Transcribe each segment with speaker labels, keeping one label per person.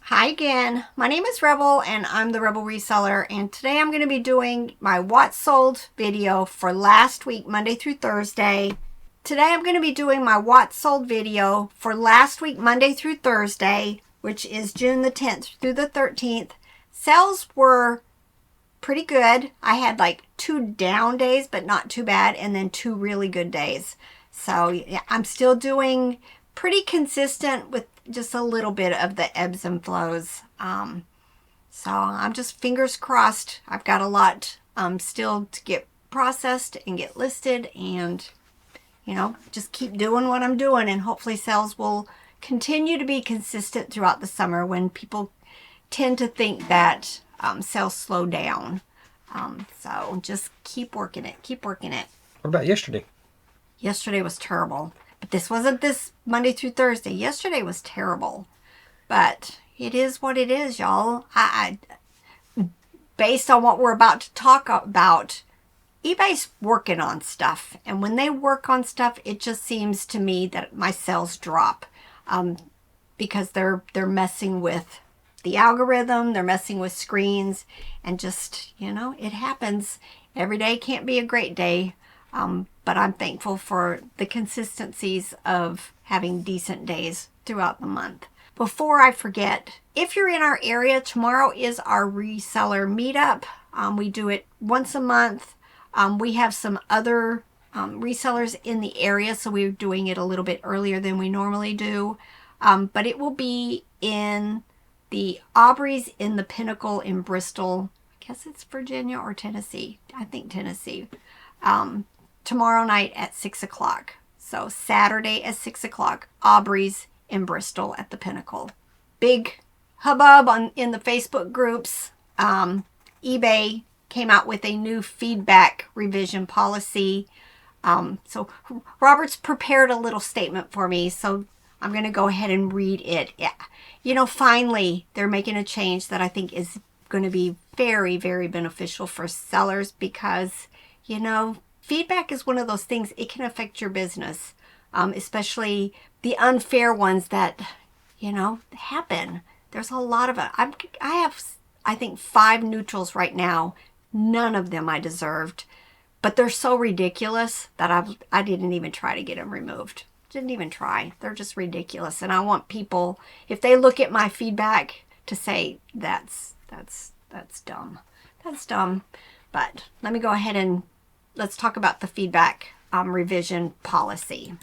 Speaker 1: Hi again, my name is Rebel and I'm the Rebel Reseller, and today I'm going to be doing my what sold video for last week, Monday through Thursday. Today I'm going to be doing my what sold video for last week, Monday through Thursday, which is June the 10th through the 13th. Sales were pretty good. I had like 2 down days, but not too bad, and then 2 really good days. So yeah, I'm still doing pretty consistent with just a little bit of the ebbs and flows. So I'm just fingers crossed. I've got a lot still to get processed and get listed, and just keep doing what I'm doing, and hopefully sales will continue to be consistent throughout the summer when people tend to think that sales slow down. So just keep working it.
Speaker 2: What about yesterday?
Speaker 1: Yesterday was terrible. But this wasn't this Monday through Thursday. Yesterday was terrible. But it is what it is, y'all. Based on what we're about to talk about, eBay's working on stuff. And when they work on stuff, it just seems to me that my sales drop. Because they're messing with the algorithm, they're messing with screens, and just, it happens. Every day can't be a great day. But I'm thankful for the consistencies of having decent days throughout the month. Before I forget, if you're in our area, tomorrow is our reseller meetup. We do it once a month. We have some other resellers in the area, so we're doing it a little bit earlier than we normally do. But it will be in the Aubrey's in the Pinnacle in Bristol. I guess it's Virginia or Tennessee. I think Tennessee. Tomorrow night at 6 o'clock. So Saturday at 6 o'clock, Aubrey's in Bristol at the Pinnacle. Big hubbub in the Facebook groups. eBay came out with a new feedback revision policy. So Robert's prepared a little statement for me, so I'm going to go ahead and read it. Yeah. Finally, they're making a change that I think is going to be very, very beneficial for sellers because, feedback is one of those things, it can affect your business, especially the unfair ones that, happen. There's a lot of it. I have, I think, 5 neutrals right now. None of them I deserved, but they're so ridiculous that I didn't even try to get them removed. Didn't even try. They're just ridiculous. And I want people, if they look at my feedback, to say, that's dumb. That's dumb. But let me go ahead and let's talk about the feedback revision policy.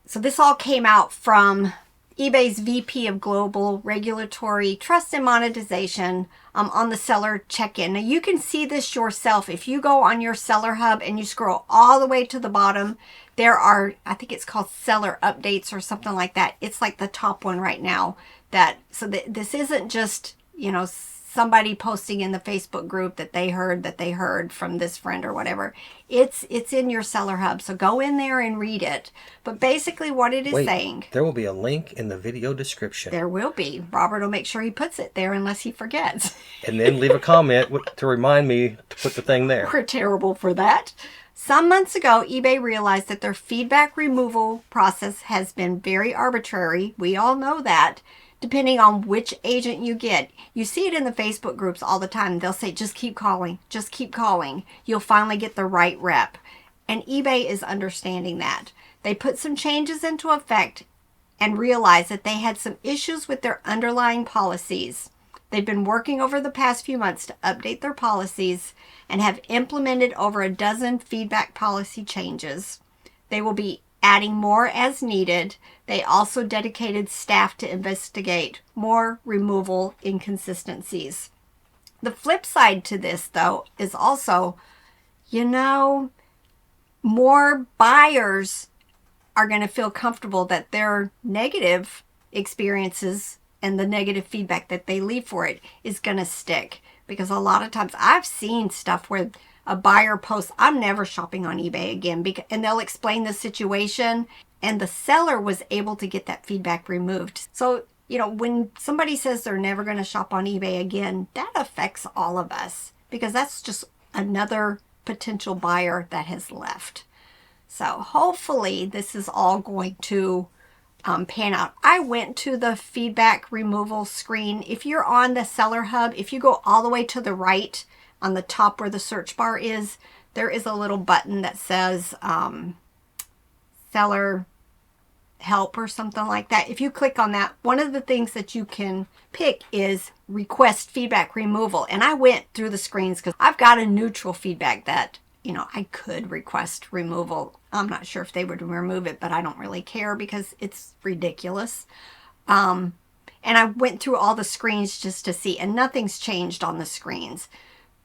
Speaker 1: So this all came out from eBay's VP of Global Regulatory Trust and Monetization on the seller check-in. Now you can see this yourself. If you go on your seller hub and you scroll all the way to the bottom, there are, I think it's called seller updates or something like that. It's like the top one right now. This isn't just, somebody posting in the Facebook group that they heard from this friend or whatever. It's in your seller hub. So go in there and read it. But basically what it is saying.
Speaker 2: There will be a link in the video description.
Speaker 1: There will be. Robert will make sure he puts it there unless he forgets.
Speaker 2: And then leave a comment to remind me to put the thing there.
Speaker 1: We're terrible for that. Some months ago, eBay realized that their feedback removal process has been very arbitrary. We all know that. Depending on which agent you get. You see it in the Facebook groups all the time. They'll say, just keep calling. Just keep calling. You'll finally get the right rep. And eBay is understanding that. They put some changes into effect and realized that they had some issues with their underlying policies. They've been working over the past few months to update their policies and have implemented over a dozen feedback policy changes. They will be adding more as needed. They also dedicated staff to investigate more removal inconsistencies. The flip side to this, though, is also, more buyers are going to feel comfortable that their negative experiences and the negative feedback that they leave for it is going to stick. Because a lot of times I've seen stuff where a buyer posts, I'm never shopping on eBay again, and they'll explain the situation, and the seller was able to get that feedback removed. So, when somebody says they're never going to shop on eBay again, that affects all of us because that's just another potential buyer that has left. So hopefully this is all going to pan out. I went to the feedback removal screen. If you're on the Seller Hub, if you go all the way to the right on the top where the search bar is, there is a little button that says Seller Help or something like that. If you click on that, one of the things that you can pick is request feedback removal. And I went through the screens because I've got a neutral feedback that, you know, I could request removal. I'm not sure if they would remove it, but I don't really care because it's ridiculous. And I went through all the screens just to see, and nothing's changed on the screens.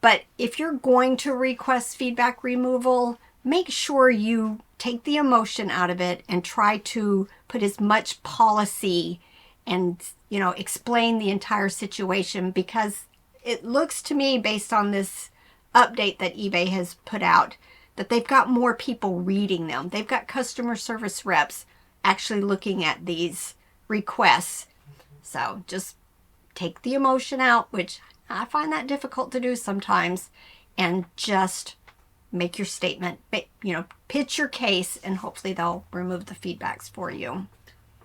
Speaker 1: But if you're going to request feedback removal, make sure you take the emotion out of it and try to put as much policy and, you know, explain the entire situation, because it looks to me, based on this update that eBay has put out, that they've got more people reading them. They've got customer service reps actually looking at these requests. So just take the emotion out, which I find that difficult to do sometimes, and just make your statement, you know, pitch your case, and hopefully they'll remove the feedbacks for you.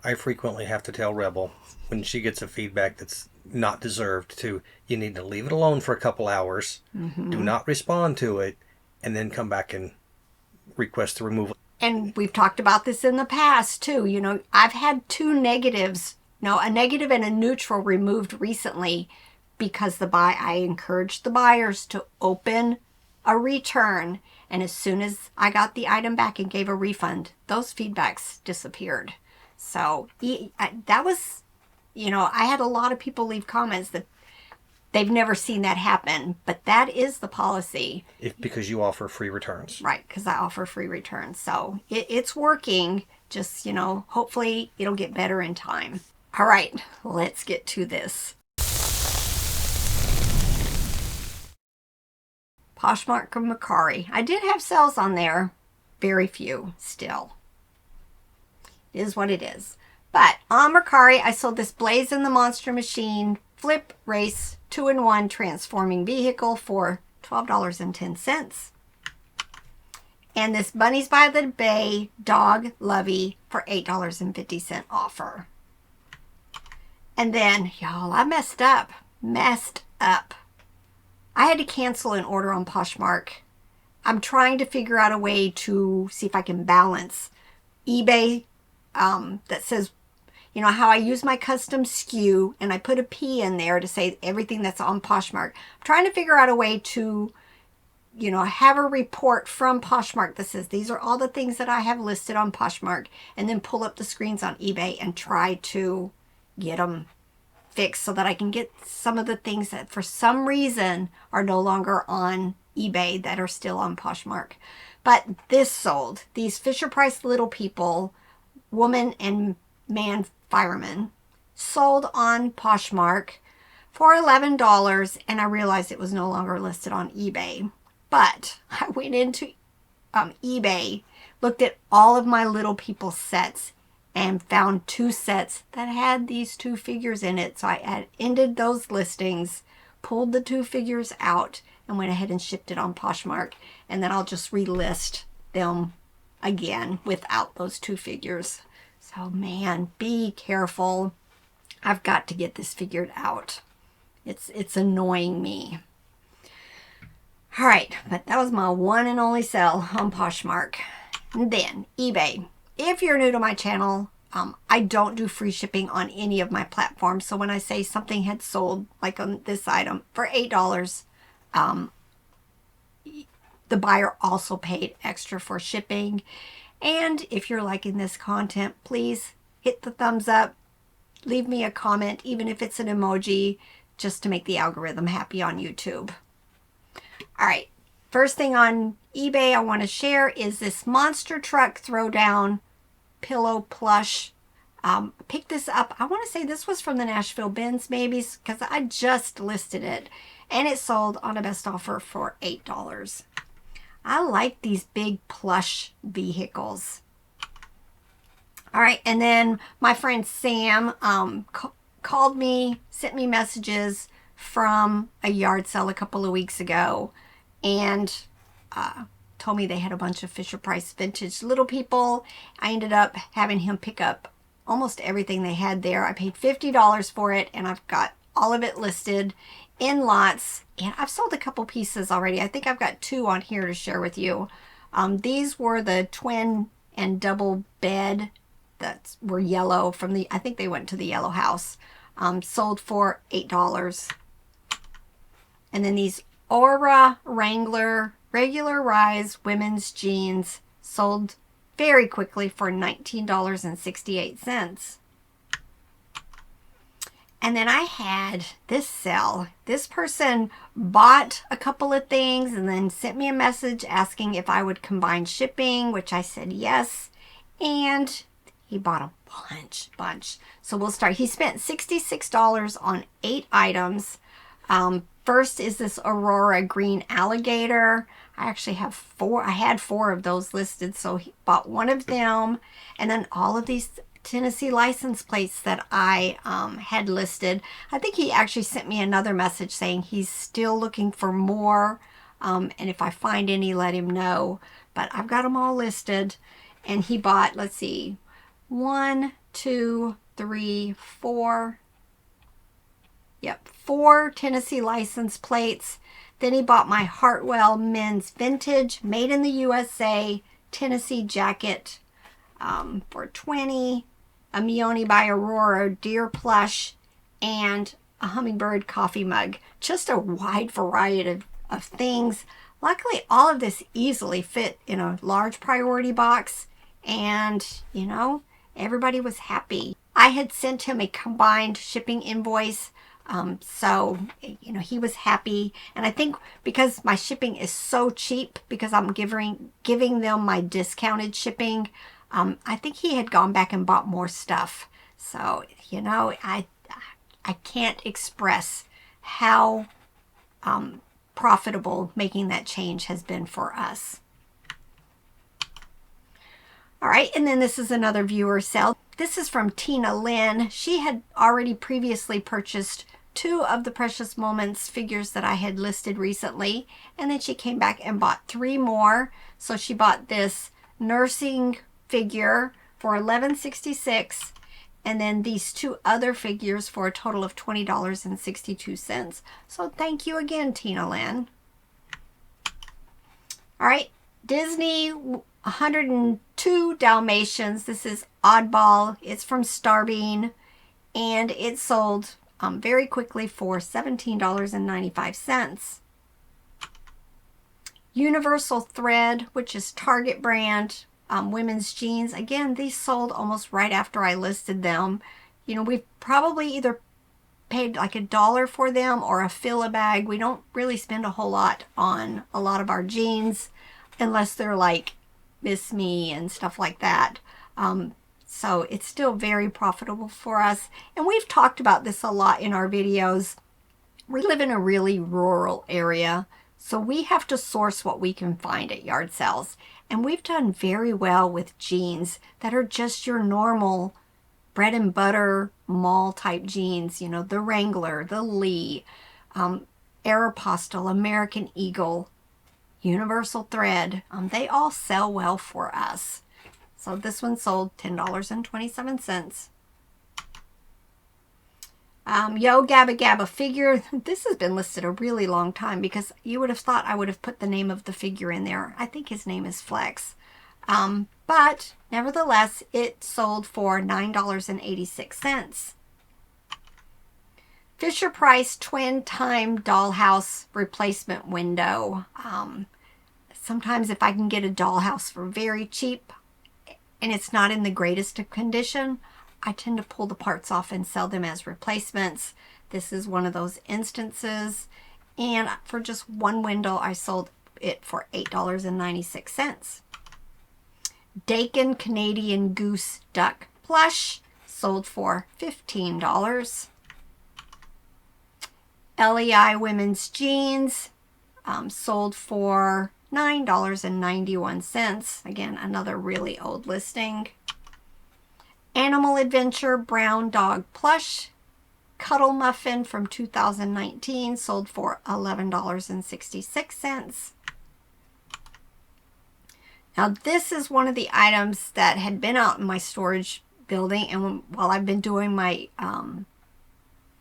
Speaker 2: I frequently have to tell Rebel when she gets a feedback that's not deserved you need to leave it alone for a couple hours, do not respond to it, and then come back and request the removal.
Speaker 1: And we've talked about this in the past too. You know, I've had two negatives, no, a negative and a neutral removed recently because I encouraged the buyers to open a return, and as soon as I got the item back and gave a refund, those feedbacks disappeared. So that was, you know, I had a lot of people leave comments that they've never seen that happen, but that is the policy.
Speaker 2: Because you offer free returns.
Speaker 1: Right, because I offer free returns. So it's working. Just, you know, hopefully it'll get better in time. All right, let's get to this. Poshmark and Mercari. I did have sales on there. Very few still. It is what it is. But on Mercari, I sold this Blaze and the Monster Machine Flip Race 2-in-1 transforming vehicle for $12.10. And this Bunnies by the Bay Dog Lovey for $8.50 offer. And then, y'all, I messed up. I had to cancel an order on Poshmark. I'm trying to figure out a way to see if I can balance eBay that says, you know, how I use my custom SKU and I put a P in there to say everything that's on Poshmark. I'm trying to figure out a way to, you know, have a report from Poshmark that says these are all the things that I have listed on Poshmark, and then pull up the screens on eBay and try to get them fixed so that I can get some of the things that for some reason are no longer on eBay that are still on Poshmark. But this sold. These Fisher-Price Little People, woman and man firemen, sold on Poshmark for $11, and I realized it was no longer listed on eBay. But I went into eBay, looked at all of my Little People sets, and found two sets that had these two figures in it. So I ended those listings, pulled the two figures out, and went ahead and shipped it on Poshmark. And then I'll just relist them again without those two figures. So man, be careful. I've got to get this figured out. It's annoying me. All right, but that was my one and only sale on Poshmark. And then eBay. If you're new to my channel, I don't do free shipping on any of my platforms. So when I say something had sold, like on this item, for $8, the buyer also paid extra for shipping. And if you're liking this content, please hit the thumbs up, leave me a comment, even if it's an emoji, just to make the algorithm happy on YouTube. All right, first thing on eBay I want to share is this monster truck throwdown pillow plush. Picked this up. I want to say this was from the Nashville bins, maybe, because I just listed it, and it sold on a best offer for $8. I like these big plush vehicles. All right, and then my friend Sam called me, sent me messages from a yard sale a couple of weeks ago, and told me they had a bunch of Fisher-Price vintage Little People. I ended up having him pick up almost everything they had there. I paid $50 for it, and I've got all of it listed in lots, and I've sold a couple pieces already. I think I've got 2 on here to share with you. These were the twin and double bed that were yellow from the, I think they went to the yellow house. Sold for $8. And then these Aura Wrangler regular rise women's jeans sold very quickly for $19.68. And then I had this sell. This person bought a couple of things and then sent me a message asking if I would combine shipping, which I said yes. And he bought a bunch. So we'll start. He spent $66 on 8 items. First is this Aurora green alligator. I actually have 4. I had 4 of those listed, so he bought 1 of them. And then all of these Tennessee license plates that I had listed. I think he actually sent me another message saying he's still looking for more, and if I find any, let him know. But I've got them all listed, and he bought, let's see, 1, 2, 3, 4. Yep, 4 Tennessee license plates. Then he bought my Hartwell men's vintage, made in the USA Tennessee jacket for $20, a Mione by Aurora deer plush, and a hummingbird coffee mug. Just a wide variety of things. Luckily, all of this easily fit in a large priority box, and, you know, everybody was happy. I had sent him a combined shipping invoice, so, you know, he was happy. And I think because my shipping is so cheap, because I'm giving them my discounted shipping, I think he had gone back and bought more stuff. So, you know, I can't express how profitable making that change has been for us. All right, and then this is another viewer sale. This is from Tina Lynn. She had already previously purchased 2 of the Precious Moments figures that I had listed recently, and then she came back and bought 3 more. So she bought this nursing figure for $11.66, and then these 2 other figures for a total of $20.62. So thank you again, Tina Lynn. All right, Disney 102 Dalmatians. This is Oddball. It's from Starbean, and it sold very quickly for $17.95. Universal Thread, which is Target brand, women's jeans. Again, these sold almost right after I listed them. You know, we've probably either paid like $1 for them or a fill-a-bag. We don't really spend a whole lot on a lot of our jeans unless they're like Miss Me and stuff like that. So it's still very profitable for us. And we've talked about this a lot in our videos. We live in a really rural area, so we have to source what we can find at yard sales. And we've done very well with jeans that are just your normal bread and butter mall type jeans. You know, the Wrangler, the Lee, Aeropostale, American Eagle, Universal Thread. They all sell well for us. So this one sold $10.27. Yo Gabba Gabba figure. This has been listed a really long time because you would have thought I would have put the name of the figure in there. I think his name is Flex. But nevertheless, it sold for $9.86. Fisher Price Twin Time Dollhouse Replacement Window. Sometimes if I can get a dollhouse for very cheap and it's not in the greatest of condition, I tend to pull the parts off and sell them as replacements. This is one of those instances. And for just 1 window, I sold it for $8.96. Dakin Canadian Goose Duck Plush sold for $15. LEI Women's Jeans sold for $9.91. Again, another really old listing. Animal Adventure Brown Dog Plush Cuddle Muffin from 2019 sold for $11.66. Now this is one of the items that had been out in my storage building, and while I've been doing my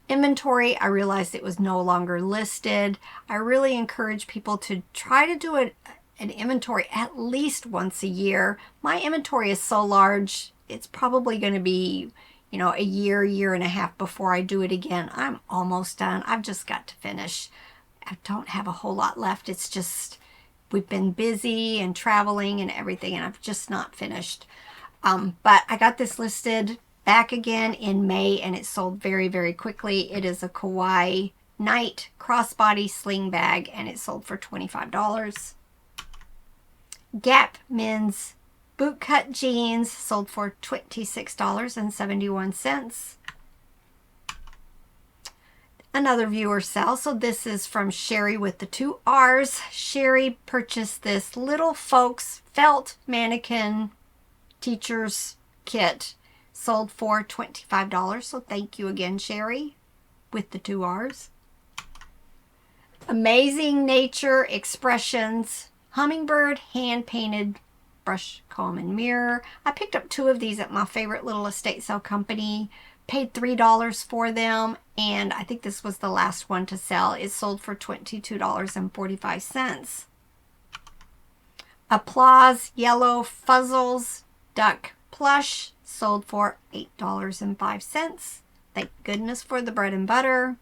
Speaker 1: inventory, I realized it was no longer listed. I really encourage people to try to do an inventory at least once a year. My inventory is so large, it's probably going to be, you know, a year and a half before I do it again. I'm almost done. I've just got to finish. I don't have a whole lot left. It's just we've been busy and traveling and everything, and I've just not finished. But I got this listed back again in May, and it sold very, very quickly. It is a Kauai Night crossbody sling bag, and it sold for $25. Gap men's bootcut jeans sold for $26.71. Another viewer sell. So this is from Sherry with the 2 R's. Sherry purchased this Little Folks felt mannequin teacher's kit. Sold for $25. So thank you again, Sherry, with the 2 R's. Amazing Nature Expressions hummingbird hand painted brush comb and mirror. I picked up 2 of these at my favorite little estate sale company. Paid $3 for them, and I think this was the last one to sell. It sold for $22.45. Applause Yellow Fuzzles Duck Plush sold for $8.05. Thank goodness for the bread and butter.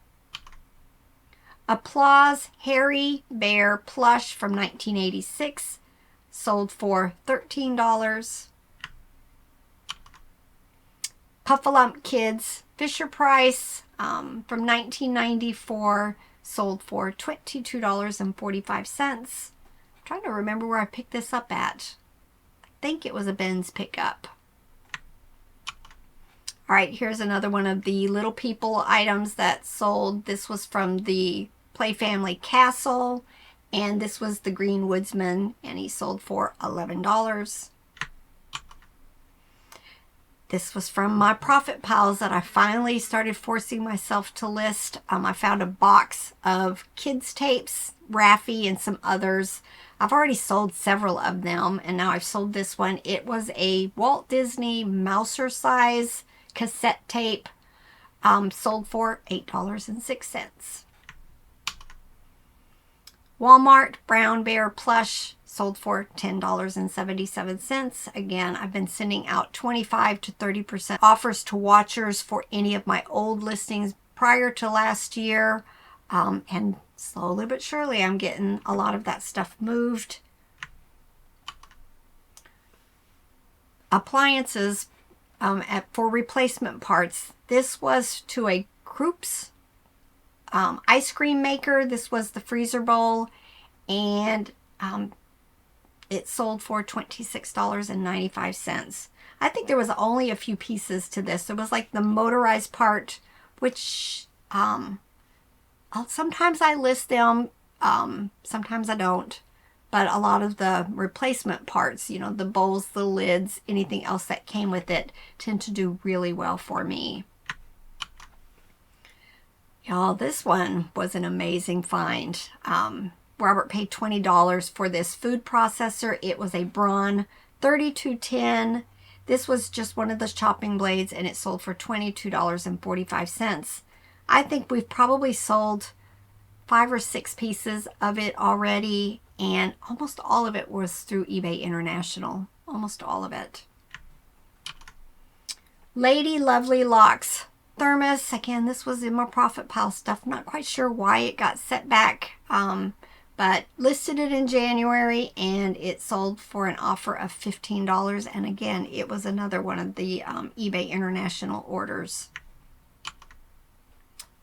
Speaker 1: Applause Hairy Bear Plush from 1986 sold for $13. Puffalump Kids Fisher Price from 1994 sold for $22.45. I'm trying to remember where I picked this up at. I think it was a Ben's pickup. All right, here's another one of the Little People items that sold. This was from the Play Family Castle, and this was the Green Woodsman, and he sold for $11. This was from my Profit Pals that I finally started forcing myself to list. I found a box of kids tapes, Raffi, and some others. I've already sold several of them, and now I've sold this one. It was a Walt Disney Mouser size cassette tape, sold for $8.06. Walmart Brown Bear Plush sold for $10.77. Again, I've been sending out 25 to 30% offers to watchers for any of my old listings prior to last year. And slowly but surely, I'm getting a lot of that stuff moved. Appliances for replacement parts. This was to a Krups ice cream maker. This was the freezer bowl, and it sold for $26.95. I think there was only a few pieces to this. There was like the motorized part, which sometimes I list them, sometimes I don't. But a lot of the replacement parts, you know, the bowls, the lids, anything else that came with it, tend to do really well for me. Y'all, this one was an amazing find. Robert paid $20 for this food processor. It was a Braun 3210. This was just one of the chopping blades, and it sold for $22.45. I think we've probably sold 5 or 6 pieces of it already, and almost all of it was through eBay International. Almost all of it. Lady Lovely Locks thermos. Again, this was in my Profit Pile stuff. Not quite sure why it got set back, but listed it in January, and it sold for an offer of $15. And again, it was another one of the eBay International orders.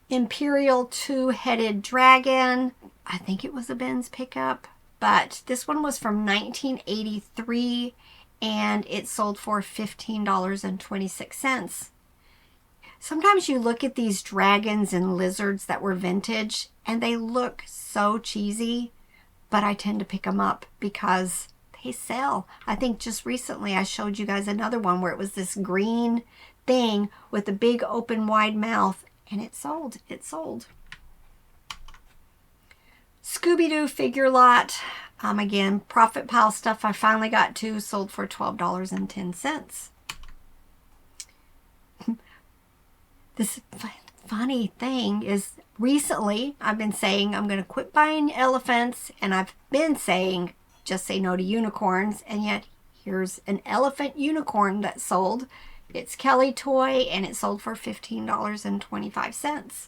Speaker 1: Imperial Two-Headed Dragon. I think it was a Ben's pickup, but this one was from 1983, and it sold for $15.26. Sometimes you look at these dragons and lizards that were vintage, and they look so cheesy, but I tend to pick them up because they sell. I think just recently I showed you guys another one where it was this green thing with a big open wide mouth, and it sold. It sold. Scooby-Doo figure lot. Again, Profit Pile stuff I finally got to, sold for $12.10. This funny thing is recently I've been saying I'm going to quit buying elephants, and I've been saying just say no to unicorns, and yet here's an elephant unicorn that sold. It's Kelly toy, and it sold for $15.25.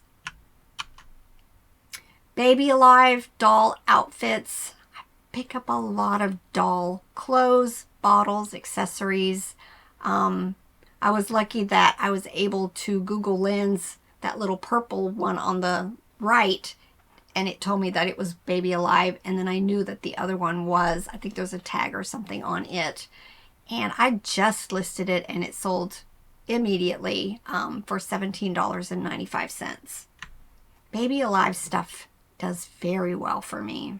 Speaker 1: Baby Alive doll outfits. I pick up a lot of doll clothes, bottles, accessories. I was lucky that I was able to Google Lens that little purple one on the right, and it told me that it was Baby Alive, and then I knew that the other one was, I think there's a tag or something on it, and I just listed it, and it sold immediately for $17.95. Baby Alive stuff does very well for me.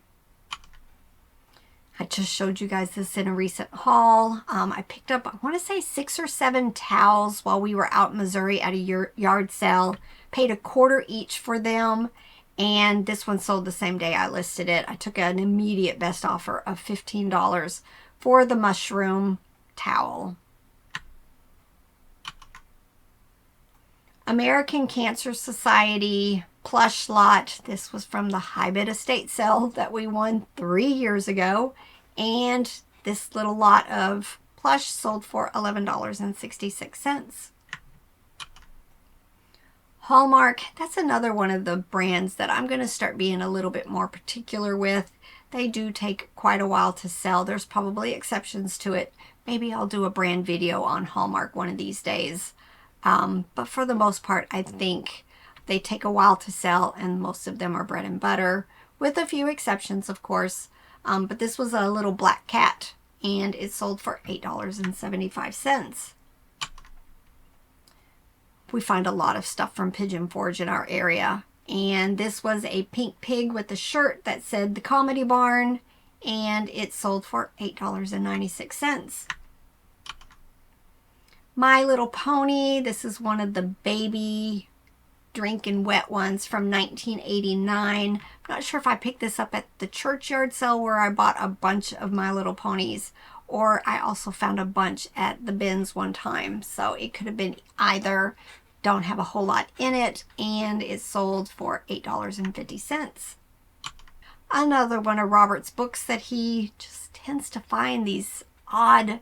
Speaker 1: I just showed you guys this in a recent haul. I picked up, I want to say 6 or 7 towels while we were out in Missouri at a yard sale. Paid $0.25 each for them, and this one sold the same day I listed it. I took an immediate best offer of $15 for the mushroom towel. American Cancer Society plush lot. This was from the high bid estate sale that we won 3 years ago, and this little lot of plush sold for $11.66. Hallmark, that's another one of the brands that I'm going to start being a little bit more particular with. They do take quite a while to sell. There's probably exceptions to it. Maybe I'll do a brand video on Hallmark one of these days. But for the most part, I think they take a while to sell, and most of them are bread and butter, with a few exceptions, of course. But this was a little black cat, and it sold for $8.75. We find a lot of stuff from Pigeon Forge in our area, and this was a pink pig with a shirt that said the Comedy Barn, and it sold for $8.96. My Little Pony, this is one of the baby drinking wet ones from 1989. I'm not sure if I picked this up at the churchyard sale where I bought a bunch of My Little Ponies, or I also found a bunch at the bins one time. So it could have been either. Don't have a whole lot in it, and it sold for $8.50. Another one of Robert's books that he just tends to find these odd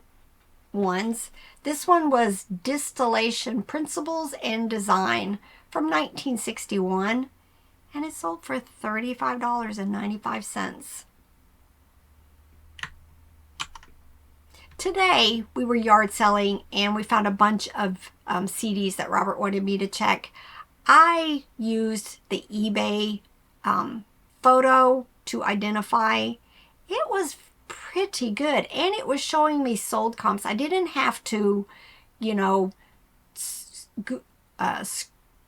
Speaker 1: ones. This one was Distillation Principles and Design from 1961, and it sold for $35.95. Today we were yard selling, and we found a bunch of CDs that Robert wanted me to check. I used the eBay photo to identify. It was pretty good, and it was showing me sold comps. I didn't have to, you know,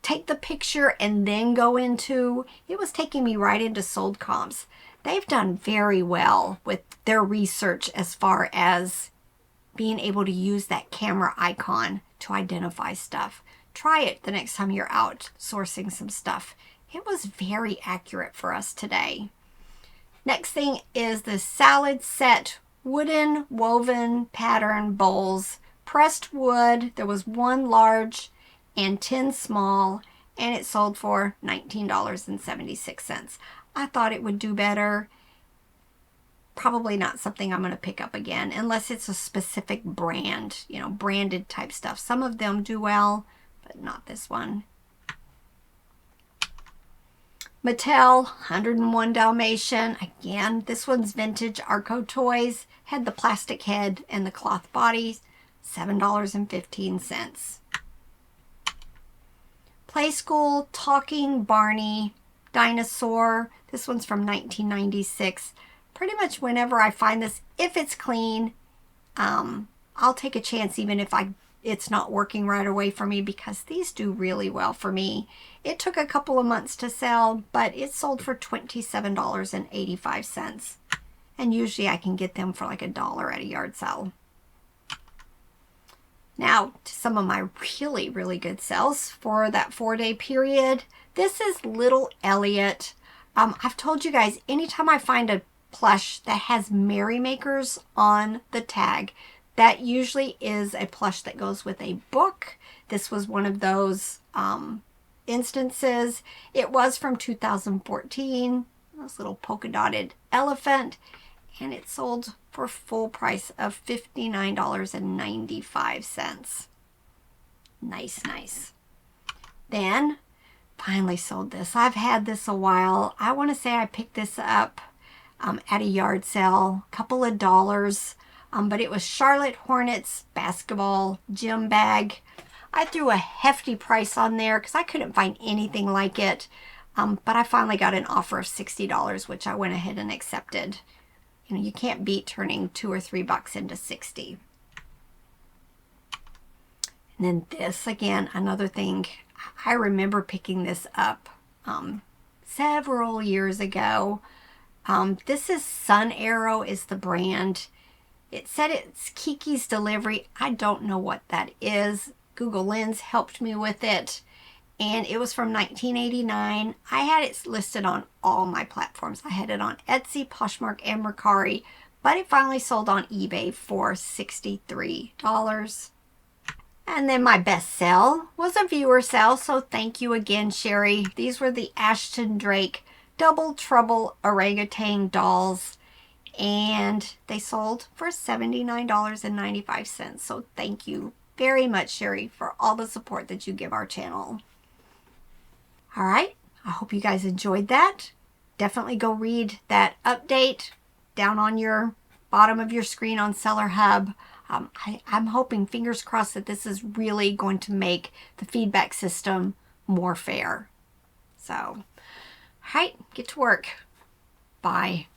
Speaker 1: take the picture and then go into, it was taking me right into sold comps. They've done very well with their research as far as being able to use that camera icon to identify stuff. Try it the next time you're out sourcing some stuff. It was very accurate for us today. Next thing is the salad set wooden woven pattern bowls. Pressed wood. There was 1 large and 10 small, and it sold for $19.76. I thought it would do better. Probably not something I'm going to pick up again unless it's a specific brand, you know, branded type stuff. Some of them do well, but not this one. Mattel 101 Dalmatian. Again, this one's vintage Arco Toys. Had the plastic head and the cloth body. $7.15. Play School Talking Barney Dinosaur. This one's from 1996. Pretty much whenever I find this, if it's clean, I'll take a chance even if it's not working right away for me, because these do really well for me. It took a couple of months to sell, but it sold for $27.85. And usually I can get them for like $1 at a yard sale. Now, to some of my really, really good sales for that 4-day period. This is Little Elliot. I've told you guys, anytime I find a plush that has merrymakers on the tag, That usually is a plush that goes with a book. This was one of those instances. It was from 2014. This little polka dotted elephant. And it sold for full price of $59.95. Nice, nice. Then, finally sold this. I've had this a while. I want to say I picked this up at a yard sale, a couple of dollars. But it was Charlotte Hornets basketball gym bag. I threw a hefty price on there because I couldn't find anything like it. But I finally got an offer of $60, which I went ahead and accepted. You know, you can't beat turning $2 or $3 into 60. And then this, again, another thing. I remember picking this up several years ago. This is Sun Arrow is the brand. It said it's Kiki's Delivery. I don't know what that is. Google Lens helped me with it. And it was from 1989. I had it listed on all my platforms. I had it on Etsy, Poshmark, and Mercari. But it finally sold on eBay for $63. And then my best sell was a viewer sell. So thank you again, Sherry. These were the Ashton Drake Double Trouble Orangutan dolls. And they sold for $79.95. So thank you very much, Sherry, for all the support that you give our channel. All right, I hope you guys enjoyed that. Definitely go read that update down on your bottom of your screen on Seller Hub. I'm hoping, fingers crossed, that this is really going to make the feedback system more fair. So, all right, get to work. Bye.